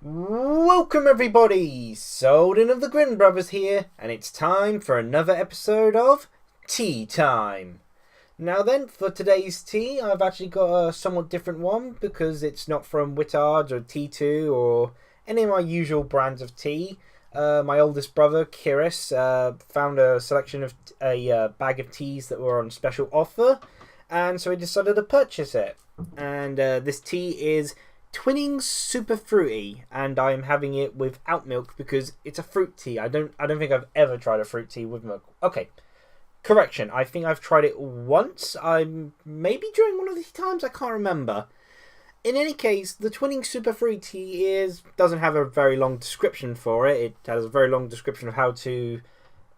Welcome everybody! Souldin of the Grin brothers here, and it's time for another episode of Tea Time. Now then, for today's tea, I've actually got a somewhat different one because it's not from Whittards or T2 or any of my usual brands of tea. My oldest brother, Kiris, found a selection of a bag of teas that were on special offer, and so he decided to purchase it. And this tea is Twinings Super Fruity, and I'm having it without milk because it's a fruit tea. I don't think I've ever tried a fruit tea with milk. Okay, correction. I think I've tried it once. Maybe during one of these times. I can't remember. In any case, the Twinings Super Fruity doesn't have a very long description for it. It has a very long description of how to,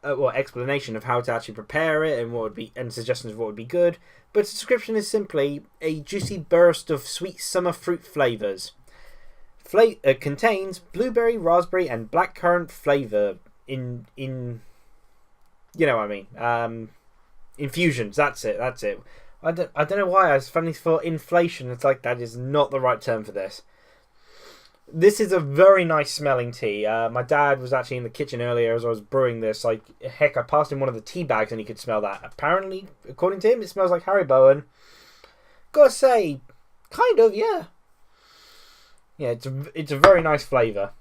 explanation of how to actually prepare it and suggestions of what would be good. But its description is simply a juicy burst of sweet summer fruit flavours. Contains blueberry, raspberry, and blackcurrant flavour in you know what I mean. Infusions. That's it. I don't know why I suddenly thought inflation. It's like that is not the right term for this. This is a very nice smelling tea. My dad was actually in the kitchen earlier as I was brewing this. Like, heck, I passed him one of the tea bags and he could smell that. Apparently, according to him, it smells like Haribo, and gotta say, kind of, yeah. Yeah, it's a very nice flavour.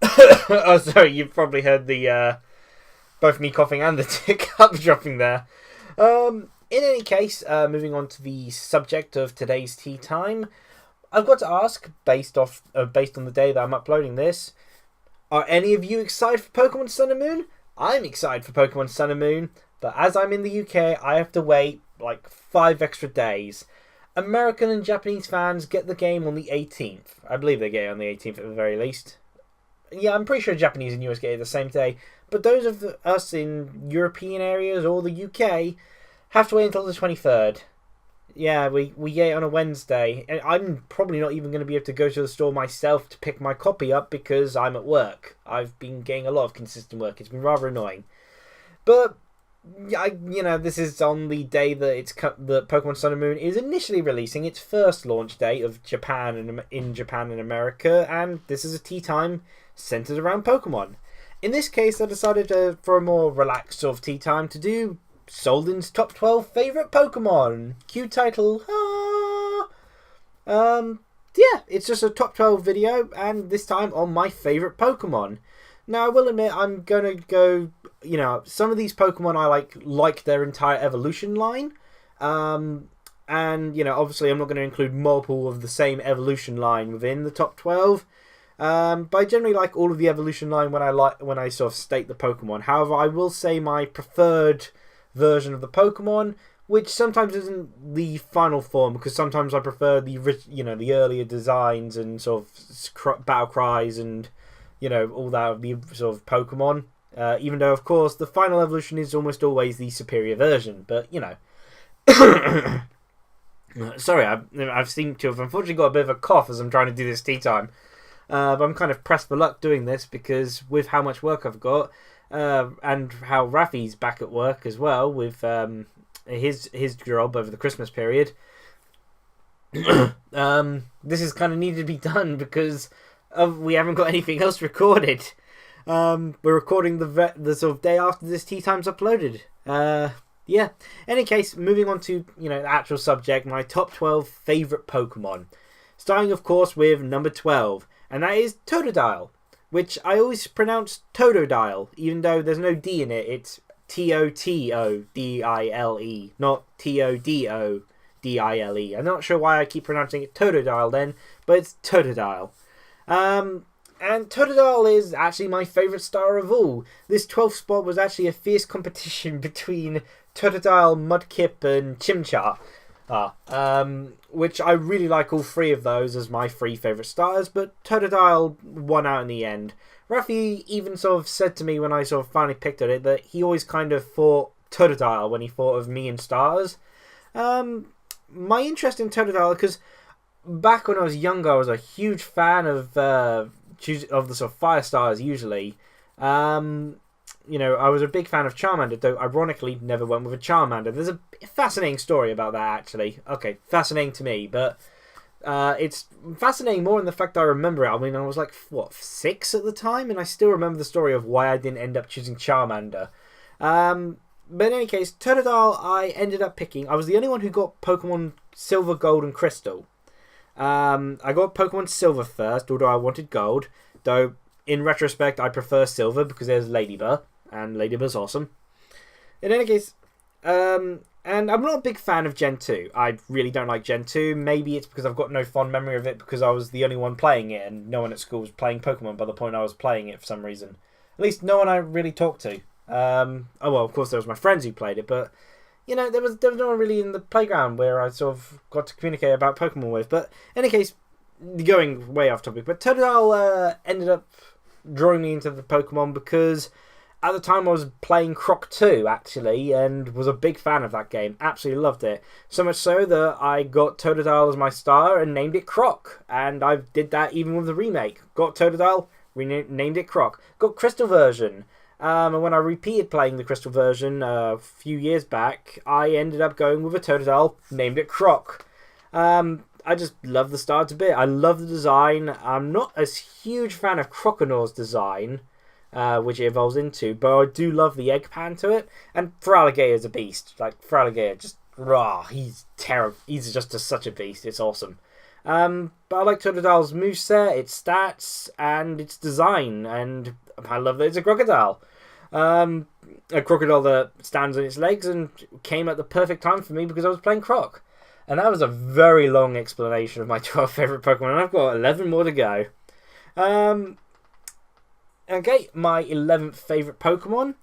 Oh, sorry, you've probably heard the both me coughing and the cup dropping there. In any case, moving on to the subject of today's tea time. I've got to ask, based on the day that I'm uploading this, are any of you excited for Pokemon Sun and Moon? I'm excited for Pokemon Sun and Moon, but as I'm in the UK, I have to wait like 5 extra days. American and Japanese fans get the game on the 18th. I believe they get it on the 18th at the very least. Yeah, I'm pretty sure Japanese and US get it the same day, but those of us in European areas or the UK have to wait until the 23rd. Yeah, we get it on a Wednesday, and I'm probably not even going to be able to go to the store myself to pick my copy up because I'm at work. I've been getting a lot of consistent work. It's been rather annoying. But, this is on the day that that Pokemon Sun and Moon is initially releasing its first launch date of Japan and America, and this is a tea time centered around Pokemon. In this case, I decided for a more relaxed sort of tea time to do Souldin's top 12 favourite Pokemon. Cue title. Yeah, it's just a top 12 video, and this time on my favourite Pokemon. Now, I will admit, I'm gonna go, some of these Pokemon I like their entire evolution line. And, obviously I'm not going to include multiple of the same evolution line within the top 12. But I generally like all of the evolution line when I sort of state the Pokemon. However, I will say my preferred version of the Pokemon, which sometimes isn't the final form, because sometimes I prefer the earlier designs and sort of battle cries and all that of the sort of Pokemon. Even though, of course, the final evolution is almost always the superior version, but sorry, I've seemed to have unfortunately got a bit of a cough as I'm trying to do this tea time. But I'm kind of pressed for luck doing this because with how much work I've got. And how Rafi's back at work as well with his job over the Christmas period. This is kind of needed to be done because we haven't got anything else recorded. We're recording the sort of day after this tea time's uploaded. Yeah. Any case, moving on to the actual subject, my top 12 favourite Pokemon. Starting, of course, with number 12, and that is Totodile, which I always pronounce Totodile, even though there's no D in it. It's Totodile, not Todile. I'm not sure why I keep pronouncing it Totodile then, but it's Totodile. And Totodile is actually my favourite star of all. This 12th spot was actually a fierce competition between Totodile, Mudkip, and Chimchar. Which I really like all 3 of those as my 3 favourite starters, but Totodile won out in the end. Rafi even sort of said to me when I sort of finally picked at it that he always kind of thought Totodile when he thought of me and starters. My interest in Totodile, because back when I was younger I was a huge fan of the sort of fire starters usually. I was a big fan of Charmander, though ironically never went with a Charmander. There's a fascinating story about that, actually. Okay, fascinating to me, but It's fascinating more in the fact that I remember it. I mean, I was like, what, 6 at the time? And I still remember the story of why I didn't end up choosing Charmander. But in any case, Totodile I ended up picking. I was the only one who got Pokemon Silver, Gold, and Crystal. I got Pokemon Silver first, although I wanted Gold. Though, in retrospect, I prefer Silver because there's Ladybug, and Ladybug's awesome. In any case, and I'm not a big fan of Gen 2. I really don't like Gen 2. Maybe it's because I've got no fond memory of it because I was the only one playing it and no one at school was playing Pokemon by the point I was playing it for some reason. At least no one I really talked to. Oh, well, of course there was my friends who played it, but, you know, there was no one really in the playground where I sort of got to communicate about Pokemon with. But, in any case, going way off topic, but Totodile ended up drawing me into the Pokemon because at the time I was playing Croc 2, actually, and was a big fan of that game. Absolutely loved it. So much so that I got Totodile as my star and named it Croc. And I did that even with the remake. Got Totodile, named it Croc. Got Crystal version. And when I repeated playing the Crystal version a few years back, I ended up going with a Totodile, named it Croc. I just love the star to bit. I love the design. I'm not a huge fan of Croconaur's design, which it evolves into, but I do love the egg pan to it. And Feraligator's a beast. Like, Feraligator, just raw. He's terrible. He's just such a beast. It's awesome. But I like Totodile's moveset, its stats, and its design. And I love that it's a crocodile. A crocodile that stands on its legs and came at the perfect time for me because I was playing Croc. And that was a very long explanation of my 12 favourite Pokemon, and I've got 11 more to go. Okay, my 11th favourite Pokemon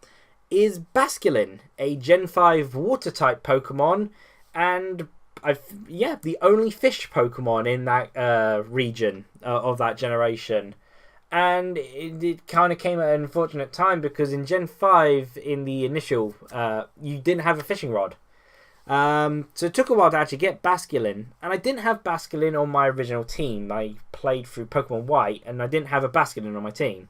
is Basculin, a Gen 5 Water-type Pokemon, and the only fish Pokemon in that region of that generation. And it kind of came at an unfortunate time because in Gen 5, in the initial, you didn't have a fishing rod. So it took a while to actually get Basculin, and I didn't have Basculin on my original team. I played through Pokemon White, and I didn't have a Basculin on my team.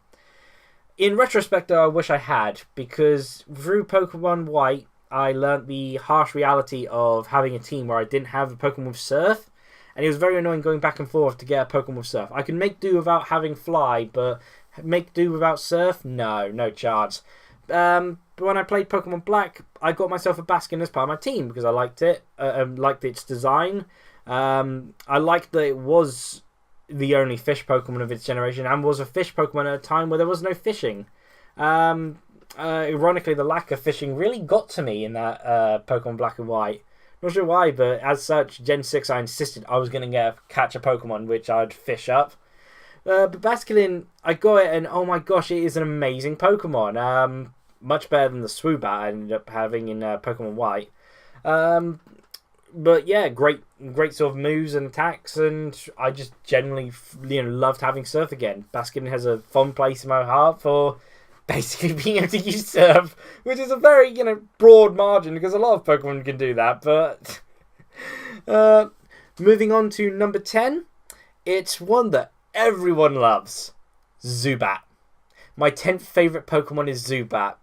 In retrospect, though, I wish I had, because through Pokemon White, I learnt the harsh reality of having a team where I didn't have a Pokemon with Surf, and it was very annoying going back and forth to get a Pokemon with Surf. I can make do without having Fly, but make do without Surf? No chance. But when I played Pokemon Black, I got myself a Basculin as part of my team because I liked it. Liked its design. I liked that it was the only fish Pokemon of its generation and was a fish Pokemon at a time where there was no fishing. Ironically, the lack of fishing really got to me in that Pokemon Black and White. Not sure why, but as such, Gen 6, I insisted I was going to catch a Pokemon which I'd fish up. But Basculin, I got it, and oh my gosh, it is an amazing Pokemon. Much better than the Zubat I ended up having in Pokemon White. But yeah, great sort of moves and attacks, and I just generally loved having Surf again. Basculin has a fond place in my heart for basically being able to use Surf, which is a very broad margin because a lot of Pokemon can do that. But moving on to number 10, it's one that everyone loves, Zubat. My 10th favourite Pokemon is Zubat.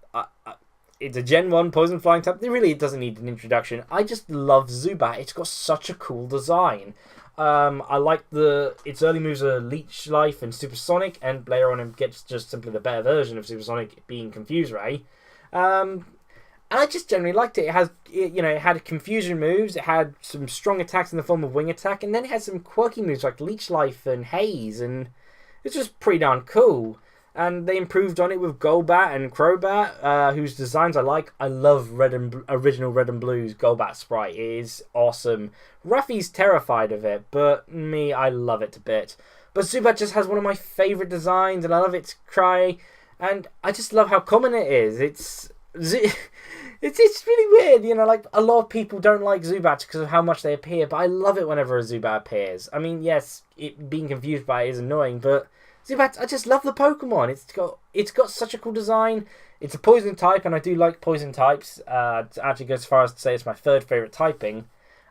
It's a Gen 1 Poison Flying type. It doesn't need an introduction. I just love Zubat. It's got such a cool design. I like its early moves are Leech Life and Supersonic, and later on it gets just simply the better version of Supersonic being Confuse Ray. And I just generally liked it. It had confusion moves. It had some strong attacks in the form of Wing Attack, and then it had some quirky moves like Leech Life and Haze, and it's just pretty darn cool. And they improved on it with Golbat and Crobat, whose designs I like. I love original Red and Blue's Golbat sprite. It is awesome. Ruffy's terrified of it, but me, I love it to bits. But Zubat just has one of my favourite designs, and I love its cry. And I just love how common it is. It's really weird, like a lot of people don't like Zubats because of how much they appear, but I love it whenever a Zubat appears. I mean, yes, being confused by it is annoying, but Zubat, I just love the Pokemon. It's got such a cool design. It's a poison type, and I do like poison types. To actually go as far as to say it's my 3rd favourite typing.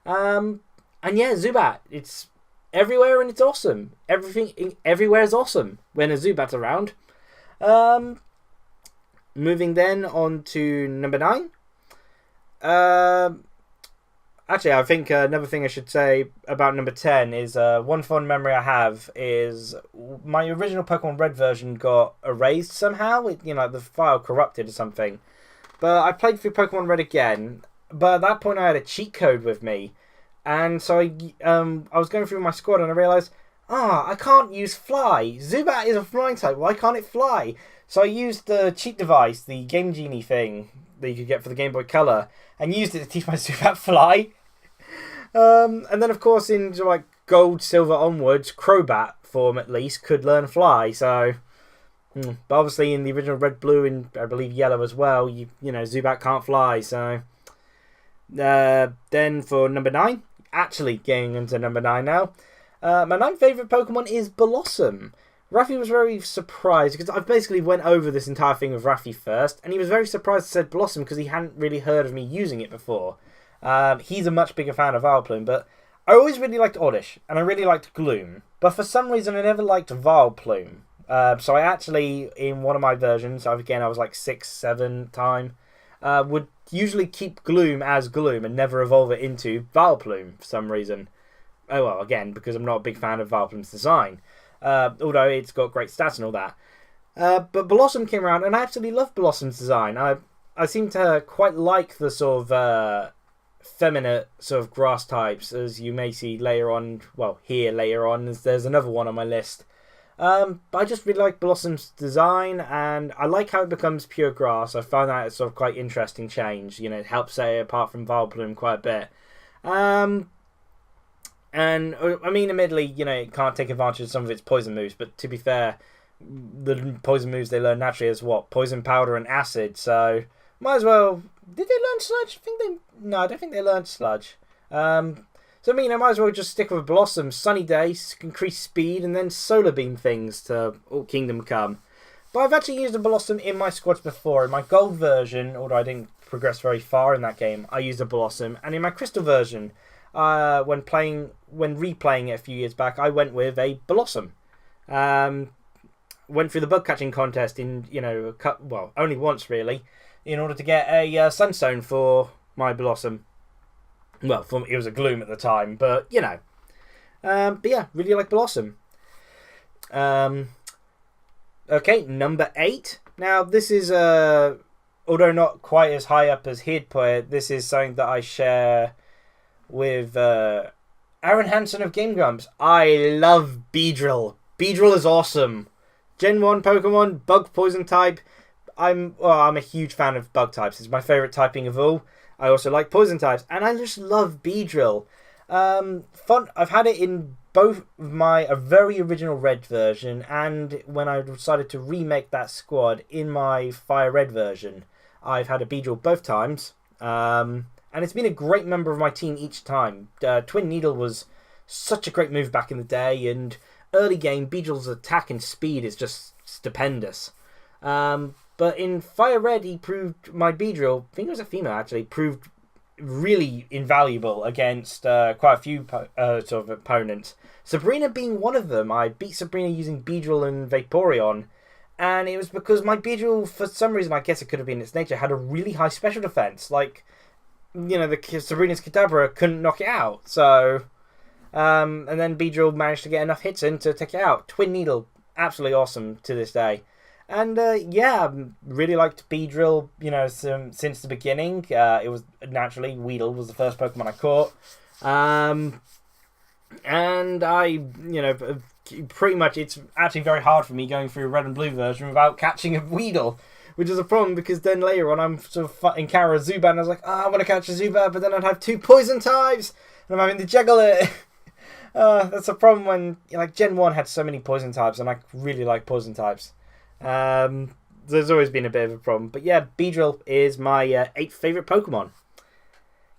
And yeah, Zubat. It's everywhere and it's awesome. Everywhere is awesome when a Zubat's around. Moving then on to number 9. Actually, I think another thing I should say about number 10 is one fond memory I have is my original Pokemon Red version got erased somehow. The file corrupted or something. But I played through Pokemon Red again. But at that point, I had a cheat code with me. And so I was going through my squad and I realised, I can't use Fly. Zubat is a flying type. Why can't it fly? So I used the cheat device, the Game Genie thing that you could get for the Game Boy Color, and used it to teach my Zubat Fly. And then, of course, in like Gold, Silver onwards, Crobat form at least could learn Fly. So, but obviously in the original Red, Blue, and I believe Yellow as well, Zubat can't fly. So, then for number 9, actually getting into number 9 now. My 9th favourite Pokemon is Blossom. Rafi was very surprised because I basically went over this entire thing with Rafi first, and he was very surprised I said Blossom because he hadn't really heard of me using it before. He's a much bigger fan of Vileplume, but I always really liked Oddish, and I really liked Gloom, but for some reason I never liked Vileplume. So I actually, in one of my versions, again I was like 6, 7 time, would usually keep Gloom as Gloom and never evolve it into Vileplume for some reason. Oh well, again, because I'm not a big fan of Vileplume's design. Although it's got great stats and all that. But Blossom came around, and I absolutely love Blossom's design. I seem to quite like the sort of feminine sort of grass types, as you may see later on. Well, here later on, there's another one on my list. But I just really like Blossom's design, and I like how it becomes pure grass. I find that it's sort of quite interesting change. It helps set it apart from Vileplume quite a bit. And, I mean, admittedly, it can't take advantage of some of its poison moves, but to be fair, the poison moves they learn naturally is what? Poison powder and acid, so might as well... Did they learn sludge? No, I don't think they learned sludge. So, I mean, I might as well just stick with Blossom. Sunny Day, increase speed, and then Solar Beam things to Kingdom Come. But I've actually used a Blossom in my squads before. In my Gold version, although I didn't progress very far in that game, I used a Blossom. And in my Crystal version... when replaying it a few years back, I went with a Blossom. Went through the bug catching contest in only once really, in order to get a Sunstone for my Blossom. Well, it was a Gloom at the time, but but yeah, really like Blossom. Okay, number 8. Now this is although not quite as high up as he'd put it, this is something that I share with Aaron Hansen of Game Grumps. I love Beedrill. Beedrill is awesome. Gen 1 Pokemon, bug poison type. I'm a huge fan of bug types. It's my favourite typing of all. I also like poison types, and I just love Beedrill. Fun. I've had it in both my very original Red version and when I decided to remake that squad in my Fire Red version. I've had a Beedrill both times. And it's been a great member of my team each time. Twin Needle was such a great move back in the day, and early game, Beedrill's attack and speed is just stupendous. But in Fire Red, my Beedrill, I think it was a female actually, proved really invaluable against quite a few sort of opponents. Sabrina being one of them. I beat Sabrina using Beedrill and Vaporeon, and it was because my Beedrill, for some reason, I guess it could have been its nature, had a really high special defense. Like, the Sabrina's Kadabra couldn't knock it out. So, and then Beedrill managed to get enough hits in to take it out. Twin Needle, absolutely awesome to this day. And yeah, really liked Beedrill, since the beginning. It was naturally, Weedle was the first Pokemon I caught. And I, pretty much, it's actually very hard for me going through a Red and Blue version without catching a Weedle. Which is a problem because then later on I'm sort of encounter a Zubat and I was like, I want to catch a Zubat, but then I'd have 2 poison types and I'm having to juggle it. That's a problem when Gen 1 had so many poison types and I really like poison types. There's always been a bit of a problem. But yeah, Beedrill is my 8th favourite Pokemon.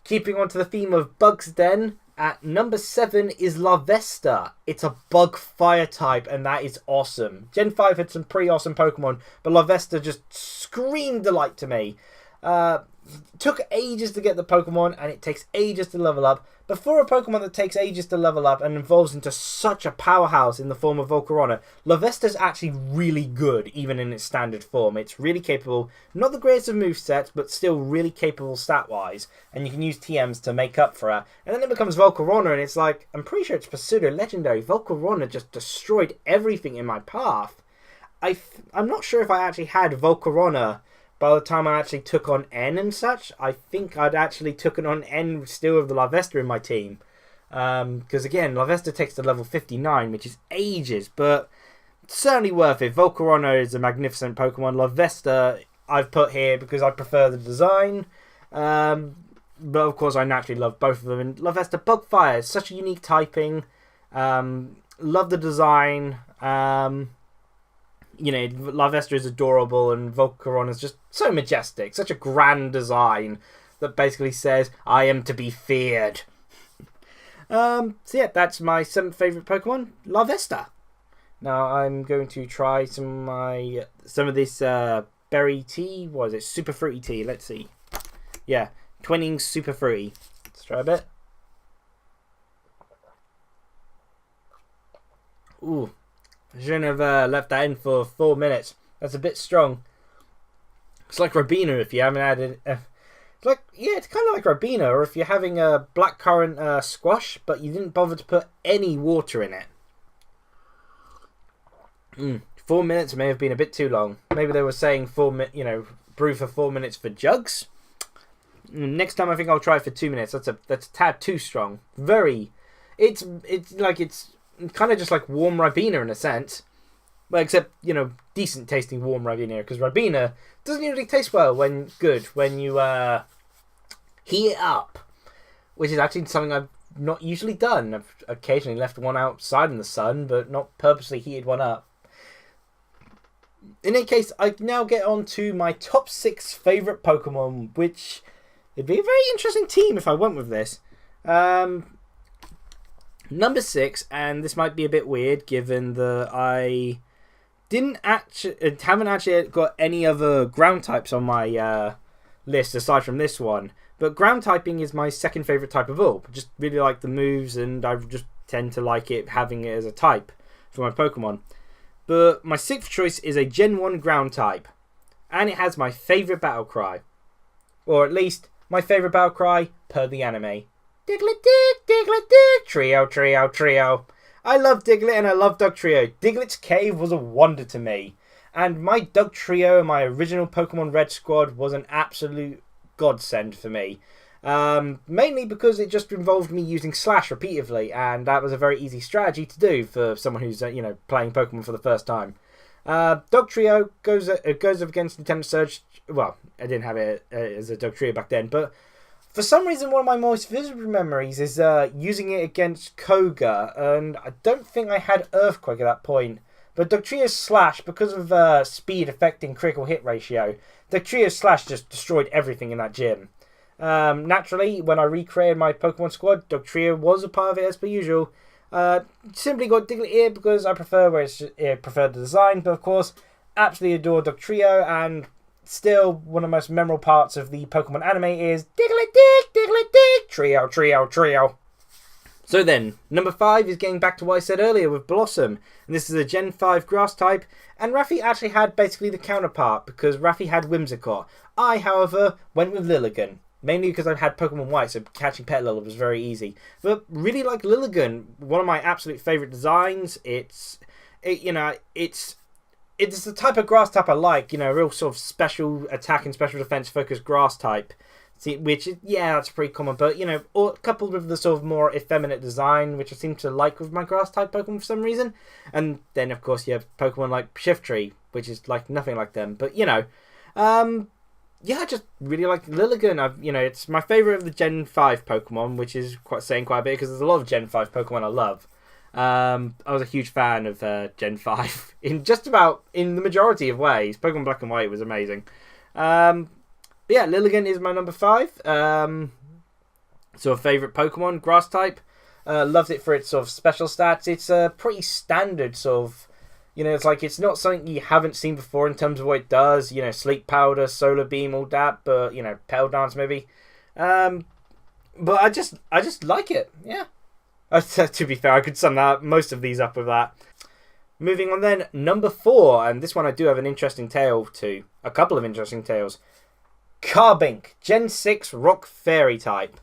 Keeping on to the theme of bugs then, at number 7 is Larvesta. It's a bug fire type, and that is awesome. Gen 5 had some pretty awesome Pokemon, but Larvesta just screamed delight to me. Took ages to get the Pokemon, and it takes ages to level up, But for a Pokemon that takes ages to level up and evolves into such a powerhouse in the form of Volcarona, Larvesta's actually really good, even in its standard form. It's really capable, not the greatest of movesets, but still really capable stat-wise, and you can use TMs to make up for it. And then it becomes Volcarona, and it's like, I'm pretty sure it's pseudo-legendary. Volcarona just destroyed everything in my path. I'm not sure if I actually had Volcarona by the time I actually took on N and such. I think I'd actually taken on N still of the Larvesta in my team. Because again, Larvesta takes to level 59, which is ages, but certainly worth it. Volcarona is a magnificent Pokemon. Larvesta I've put here because I prefer the design. But of course I naturally love both of them. And Larvesta Bugfire is such a unique typing. Love the design. You know, Larvesta is adorable and Volcarona is just so majestic. Such a grand design that basically says, I am to be feared. So yeah, that's my 7th favourite Pokemon, Larvesta. Now I'm going to try some of this berry tea. What is it? Super fruity tea. Let's see. Yeah, Twinings Super Fruity. Let's try a bit. Ooh. I shouldn't have left that in for 4 minutes. That's a bit strong. It's like Ribena if you haven't had it. It's kind of like Ribena, or if you're having a blackcurrant squash, but you didn't bother to put any water in it. 4 minutes may have been a bit too long. Maybe they were saying brew for 4 minutes for jugs. Next time I think I'll try it for 2 minutes. That's a tad too strong. It's kind of just like warm Ribena in a sense. Well, except, decent tasting warm Ribena. Because Ribena doesn't usually taste when you heat it up. Which is actually something I've not usually done. I've occasionally left one outside in the sun, but not purposely heated one up. In any case, I now get on to my top 6 favourite Pokemon, which it'd be a very interesting team if I went with this. Number 6, and this might be a bit weird given that I haven't actually got any other ground types on my list aside from this one. But ground typing is my 2nd favourite type of all. I just really like the moves, and I just tend to like it having it as a type for my Pokemon. But my 6th choice is a Gen 1 ground type, and it has my favourite battle cry. Or at least, my favourite battle cry per the anime. Diglett dig, Diglett dig, trio, trio, trio. I love Diglett and I love Dugtrio. Diglett's cave was a wonder to me. And my Dugtrio and my original Pokemon Red squad was an absolute godsend for me. Mainly because it just involved me using Slash repeatedly, and that was a very easy strategy to do for someone who's playing Pokemon for the first time. Dugtrio goes up against Nintendo Surge. Well, I didn't have it as a Dugtrio back then, but for some reason, one of my most vivid memories is using it against Koga, and I don't think I had Earthquake at that point. But Dugtrio's Slash, because of speed affecting critical hit ratio, Dugtrio's Slash just destroyed everything in that gym. Naturally, when I recreated my Pokemon squad, Dugtrio was a part of it as per usual. Simply got Diglett here because I prefer the design, but of course, absolutely adore Dugtrio, and still, one of the most memorable parts of the Pokemon anime is Diglett dig, trio, trio, trio. So then, number 5 is getting back to what I said earlier with Blossom. And this is a Gen 5 grass type, and Raffi actually had basically the counterpart, because Raffi had Whimsicott. I, however, went with Lilligant. Mainly because I've had Pokemon White, so catching Petilil was very easy. But really like Lilligant, one of my absolute favourite designs. It's the type of grass type I like, real sort of special attack and special defense focused grass type. Which, that's pretty common, but, coupled with the sort of more effeminate design, which I seem to like with my grass type Pokemon for some reason. And then, of course, you have Pokemon like Shiftry, which is like nothing like them. But, I just really like Lilligant. It's my favourite of the Gen 5 Pokemon, which is saying quite a bit, because there's a lot of Gen 5 Pokemon I love. I was a huge fan of Gen 5 in the majority of ways. Pokemon Black and White was amazing. Lilligant is my number 5. Sort of favourite Pokemon, grass type. Loves it for its sort of special stats. It's a pretty standard sort of, it's not something you haven't seen before in terms of what it does. Sleep Powder, Solar Beam, all that, but, Petal Dance maybe. But I just like it. Yeah. To be fair, I could sum most of these up with that. Moving on then, number 4, and this one I do have an interesting tale to. A couple of interesting tales. Carbink, Gen 6 Rock Fairy type,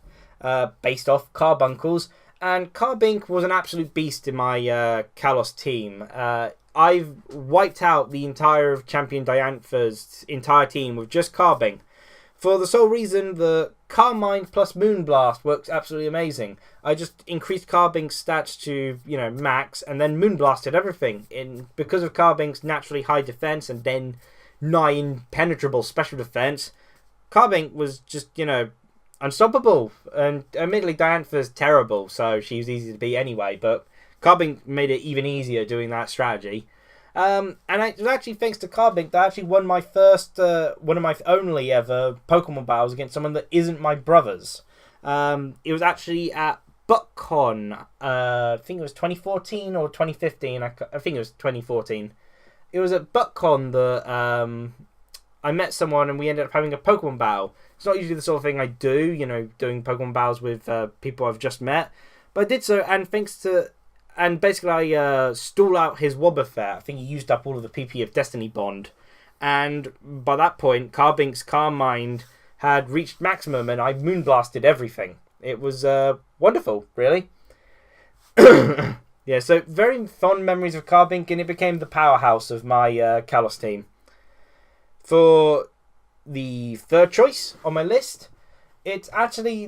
based off Carbuncles. And Carbink was an absolute beast in my Kalos team. I've wiped out the entire of Champion Dianthur's entire team with just Carbink. For the sole reason that Carmine plus Moonblast works absolutely amazing. I just increased Carbink's stats to, max, and then Moonblasted everything. Because of Carbink's naturally high defense and then nigh impenetrable special defense, Carbink was just, unstoppable. And admittedly, Dianthur's terrible, so she was easy to beat anyway, but Carbink made it even easier doing that strategy. And it was actually thanks to Carbink that I actually won my first, one of my only ever Pokemon battles against someone that isn't my brother's. It was actually at BuckCon, I think it was 2014 or 2015, I think it was 2014. It was at BuckCon that I met someone and we ended up having a Pokemon battle. It's not usually the sort of thing I do, doing Pokemon battles with people I've just met. But I did so, and basically I stall out his Wobbuffet. I think he used up all of the PP of Destiny Bond. And by that point, Carbink's Carmine had reached maximum and I Moonblasted everything. It was wonderful, really. Yeah, so very fond memories of Carbink, and it became the powerhouse of my Kalos team. For the third choice on my list, it's actually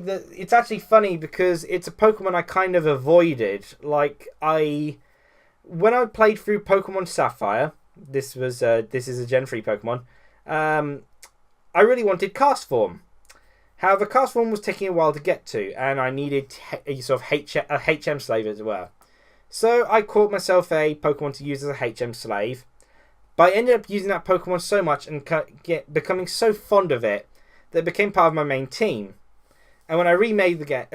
funny because it's a Pokemon I kind of avoided. When I played through Pokemon Sapphire, this is a Gen 3 Pokemon. I really wanted Cast Form. However, Cast Form was taking a while to get to, and I needed a sort of a HM slave as well. So I caught myself a Pokemon to use as a HM slave. But I ended up using that Pokemon so much and becoming so fond of it that it became part of my main team. And when I remade the game,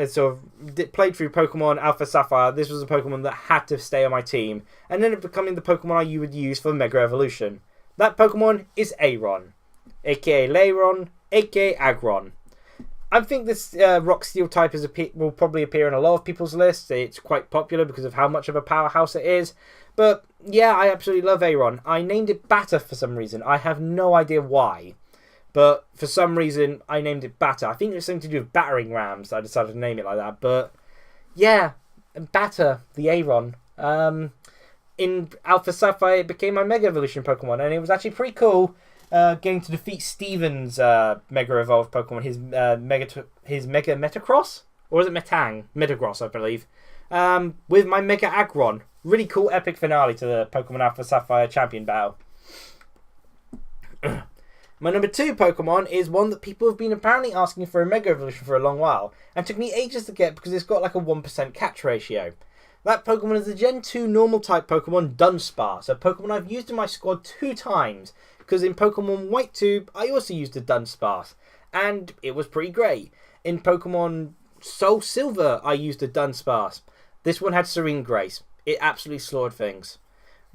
played through Pokemon Alpha Sapphire, this was a Pokemon that had to stay on my team, and ended up becoming the Pokemon you would use for Mega Evolution. That Pokemon is Aron, aka Lairon, aka Aggron. I think this Rock Steel type will probably appear in a lot of people's lists. It's quite popular because of how much of a powerhouse it is. But yeah, I absolutely love Aron. I named it Batter for some reason. I have no idea why. But for some reason, I named it Batter. I think it was something to do with battering rams. I decided to name it like that. But yeah, Batter, the Aron. In Alpha Sapphire, it became my Mega Evolution Pokemon. And it was actually pretty cool getting to defeat Steven's Mega Evolved Pokemon. His Mega Metacross? Or is it Metang? Metagross, I believe. With my Mega Aggron. Really cool epic finale to the Pokemon Alpha Sapphire Champion Battle. My number 2 Pokemon is one that people have been apparently asking for a Mega Evolution for a long while, and took me ages to get because it's got like a 1% catch ratio. That Pokemon is the Gen 2 normal type Pokemon Dunsparce, a Pokemon I've used in my squad 2 times, because in Pokemon White Tube I also used a Dunsparce, and it was pretty great. In Pokemon Soul Silver I used a Dunsparce. This one had Serene Grace. It absolutely slaughtered things.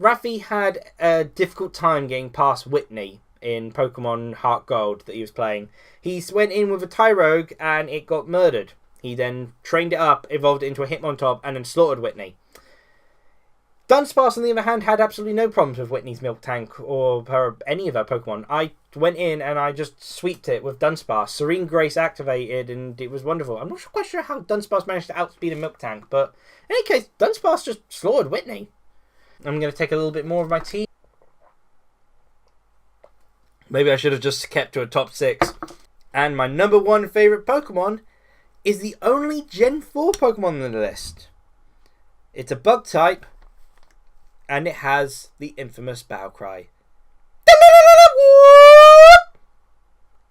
Raffi had a difficult time getting past Whitney in Pokemon Heart Gold that he was playing. He went in with a Tyrogue and it got murdered. He then trained it up, evolved it into a Hitmontop, and then slaughtered Whitney. Dunsparce, on the other hand, had absolutely no problems with Whitney's Milk Tank or any of her Pokemon. I went in and I just sweeped it with Dunsparce. Serene Grace activated and it was wonderful. I'm not quite sure how Dunsparce managed to outspeed a Milk Tank, but in any case, Dunsparce just slaughtered Whitney. I'm going to take a little bit more of my tea. Maybe I should have just kept to a top 6. And my number 1 favourite Pokemon is the only Gen 4 Pokemon on the list. It's a bug type, and it has the infamous battle cry.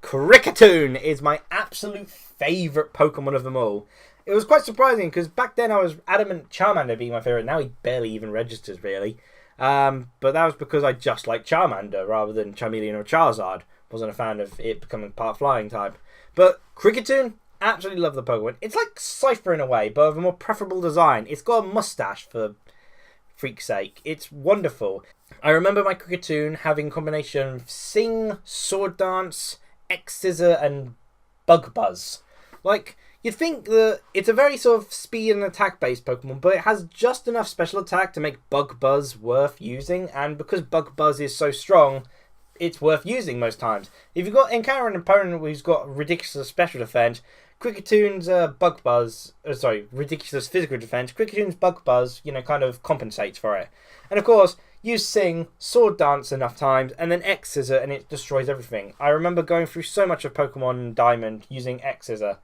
Kricketune is my absolute favourite Pokemon of them all. It was quite surprising because back then I was adamant Charmander being my favourite. Now he barely even registers, really. But that was because I just liked Charmander rather than Charmeleon or Charizard. Wasn't a fan of it becoming part flying type. But Kricketune, absolutely love the Pokemon. It's like Cypher in a way, but of a more preferable design. It's got a mustache for freak's sake. It's wonderful. I remember my Kricketune having a combination of Sing, Sword Dance, X-Scissor, and Bug Buzz. Like, You'd think that it's a very sort of speed and attack based Pokemon, but it has just enough special attack to make Bug Buzz worth using, and because Bug Buzz is so strong, it's worth using most times. If you've got encounter an opponent who's got ridiculous special defense, Kricketune ridiculous physical defense, Kricketoon's Bug Buzz, kind of compensates for it. And of course, use Sing, Sword Dance enough times, and then X Scissor, and it destroys everything. I remember going through so much of Pokemon Diamond using X Scissor.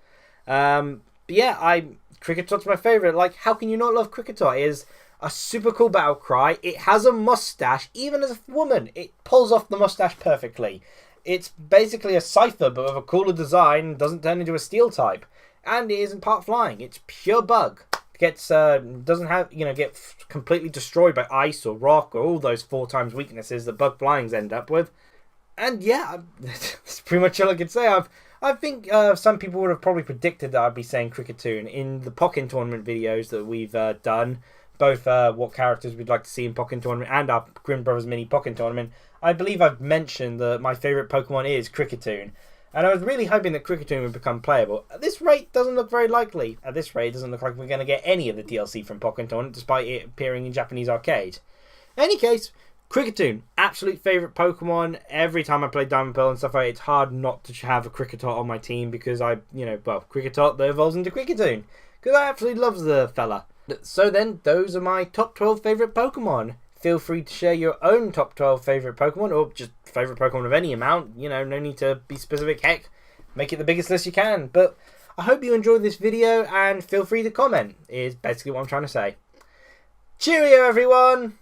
Kricketot's my favourite. Like, how can you not love Kricketot? It is a super cool battle cry. It has a mustache. Even as a woman, it pulls off the mustache perfectly. It's basically a Cypher, but with a cooler design, doesn't turn into a Steel type. And it isn't part flying. It's pure bug. Doesn't get completely destroyed by ice or rock or all those 4 times weaknesses that bug flyings end up with. And yeah, that's pretty much all I can say. I think some people would have probably predicted that I'd be saying Kricketune in the Pokkén Tournament videos that we've done. Both what characters we'd like to see in Pokkén Tournament and our Grin Brothers Mini Pokkén Tournament. I believe I've mentioned that my favourite Pokemon is Kricketune. And I was really hoping that Kricketune would become playable. At this rate, it doesn't look very likely. At this rate, it doesn't look like we're going to get any of the DLC from Pokkén Tournament, despite it appearing in Japanese arcades. In any case, Kricketune, absolute favourite Pokemon. Every time I play Diamond Pearl and stuff like that, it's hard not to have a Kricketot on my team because Kricketot that evolves into Kricketune. Because I absolutely love the fella. So then, those are my top 12 favourite Pokemon. Feel free to share your own top 12 favourite Pokemon, or just favourite Pokemon of any amount. No need to be specific. Heck, make it the biggest list you can. But I hope you enjoyed this video, and feel free to comment, is basically what I'm trying to say. Cheerio, everyone!